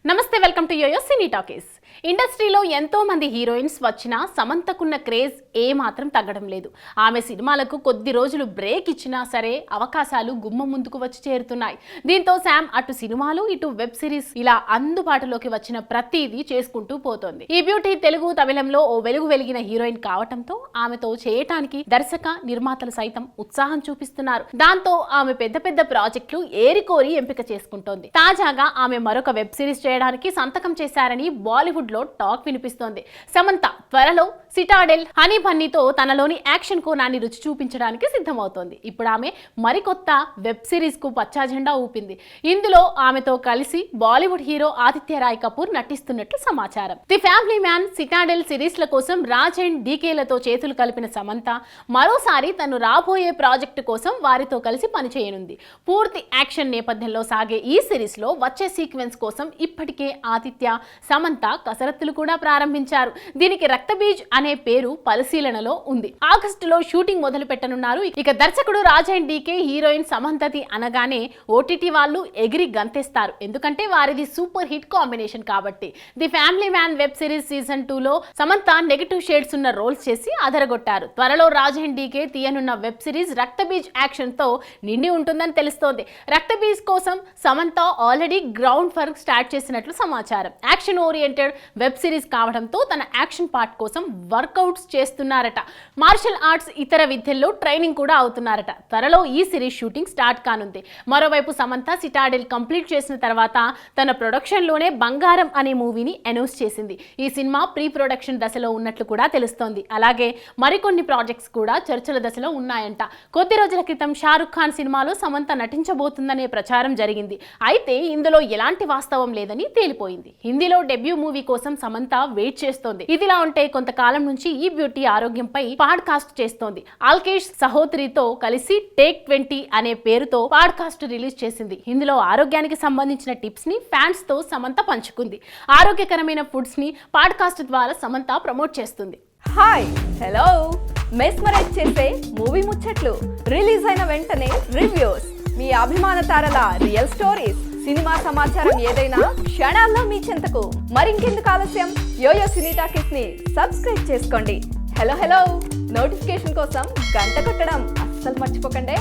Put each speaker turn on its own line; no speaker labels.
నమస్తే, welcome to YoYo Cine Talkies. ఇండస్ట్రీలో ఎంతో మంది హీరోయిన్స్ వచ్చినా సమంతకున్న క్రేజ్ ఏమాత్రం తగ్గడం లేదు. ఆమె సినిమాలకు కొద్ది రోజులు బ్రేక్ ఇచ్చినా సరే అవకాశాలు గుమ్మం ముందుకు వచ్చి చేరుతున్నాయి. దీంతో శామ్ అటు సినిమాలు ఇటు వెబ్ సిరీస్ ఇలా అందుబాటులోకి వచ్చిన ప్రతిదీ చేసుకుంటూ పోతోంది. ఈ బ్యూటీ తెలుగు తమిళంలో ఓ వెలుగు వెలిగిన హీరోయిన్ కావటంతో ఆమెతో చేయటానికి దర్శక నిర్మాతలు సైతం ఉత్సాహం చూపిస్తున్నారు. దాంతో ఆమె పెద్ద పెద్ద ప్రాజెక్టులు ఏరికోరి ఎంపిక చేసుకుంటోంది. తాజాగా ఆమె మరొక వెబ్ సిరీస్ చేయడానికి సంతకం చేశారని బాలీవుడ్ లో టాక్ వినిపిస్తోంది. సమంత త్వరలో సిటాడెల్ హనీ బన్నీతో తనలోని యాక్షన్ కోణాన్ని రుచి చూపించడానికి సిద్ధమవుతోంది. ఇప్పుడు ఆమె మరికొత్త వెబ్ సిరీస్ కు పచ్చా జెండా ఊపింది. ఇందులో ఆమెతో కలిసి బాలీవుడ్ హీరో ఆదిత్య రాయ్ కపూర్ నటిస్తున్నట్లు సమాచారం. ది ఫ్యామిలీ మ్యాన్, సిటాడెల్ సిరీస్ల కోసం రాజ్ అండ్ డీకేలతో చేతులు కలిపిన సమంత మరోసారి తను రాబోయే ప్రాజెక్టు కోసం వారితో కలిసి పనిచేయనుంది. పూర్తి యాక్షన్ నేపథ్యంలో సాగే ఈ సిరీస్ లో వచ్చే సీక్వెన్స్ కోసం ఇప్పటికే ఆదిత్య, సమంత కసరత్తులు కూడా ప్రారంభించారు. దీనికి రక్తబీజ్ అనే పేరు పరిశీలనలో ఉంది. ఆగస్టులో షూటింగ్ మొదలు పెట్టనున్నారు. ఇక దర్శకుడు రాజ్ అండ్ డీకే, హీరోయిన్ సమంతతి అనగానే ఓటీటీ వాళ్ళు ఎగిరి గంతేస్తారు. ఎందుకంటే వారిది సూపర్ హిట్ కాంబినేషన్ కాబట్టి. The family man web series season 2 లో సమంత నెగటివ్ షేడ్స్ ఉన్న రోల్స్ చేసి అదరగొట్టారు. త్వరలో రాజ్ అండ్ డీకే తీయనున్న వెబ్ సిరీస్ రక్తబీజ్ యాక్షన్ తో నిండి ఉంటుందని తెలుస్తోంది. రక్తబీజ్ కోసం Samantha already ground work start చేసినట్లు సమాచారం. యాక్షన్ ఓరియంటెడ్ వెబ్ సిరీస్ కావడంతో తన యాక్షన్ పార్ట్ కోసం వర్కౌట్స్ చేస్తున్నారట. మార్షల్ ఆర్ట్స్, ఇతర విద్యల్లో ట్రైనింగ్ కూడా అవుతున్నారట. త్వరలో ఈ సిరీస్ షూటింగ్ స్టార్ట్ కానుంది. మరోవైపు సమంత సిటాడెల్ కంప్లీట్ చేసిన తర్వాత తన ప్రొడక్షన్ లోనే బంగారం అనే మూవీని అనౌన్స్ చేసింది. ఈ సినిమా ప్రీ ప్రొడక్షన్ దశలో ఉన్నట్లు కూడా తెలుస్తోంది. అలాగే మరికొన్ని ప్రాజెక్ట్స్ కూడా చర్చల దశలో ఉన్నాయంట. కొద్ది రోజుల క్రితం షారుఖ్ ఖాన్ సినిమాలో సమంత నటించబోతుందనే ప్రచారం జరిగింది. అయితే ఇందులో ఎలాంటి వాస్తవం లేదని తేలిపోయింది. హిందీలో డెబ్యూ మూవీ కోసం సమంత వెయిట్ చేస్తోంది. ఇదిలా ఉంటే కొంతకాలం నుంచి ఈ బ్యూటీ ఆరోగ్యంపై పాడ్కాస్ట్ చేస్తోంది. ఆల్కేష్ సహోదరితో కలిసి టేక్ 20 అనే పేరుతో పాడ్కాస్ట్ రిలీజ్ చేసింది. ఇందులో ఆరోగ్యానికి సంబంధించిన టిప్స్ ని ఫ్యాన్స్ తో సమంత పంచుకుంది. ఆరోగ్యకరమైన ఫుడ్స్ ని పాడ్కాస్ట్ ద్వారా సమంత ప్రమోట్ చేస్తుంది.
హాయ్, హలో, మెస్మరైజ్ చేసే మూవీ ముచ్చట్లు, రిలీజ్ అయిన వెంటనే రివ్యూస్, మీ అభిమాన తారల రియల్ స్టోరీస్, సినిమా సమాచారం ఏదైనా క్షణాల్లో మీ చెంతకు. మరింకెందుకు ఆలస్యం, యోయో సినీ టాకీస్ ని సబ్స్క్రైబ్ చేసుకోండి. హలో నోటిఫికేషన్ కోసం గంట కొట్టడం అస్సలు మర్చిపోకండి.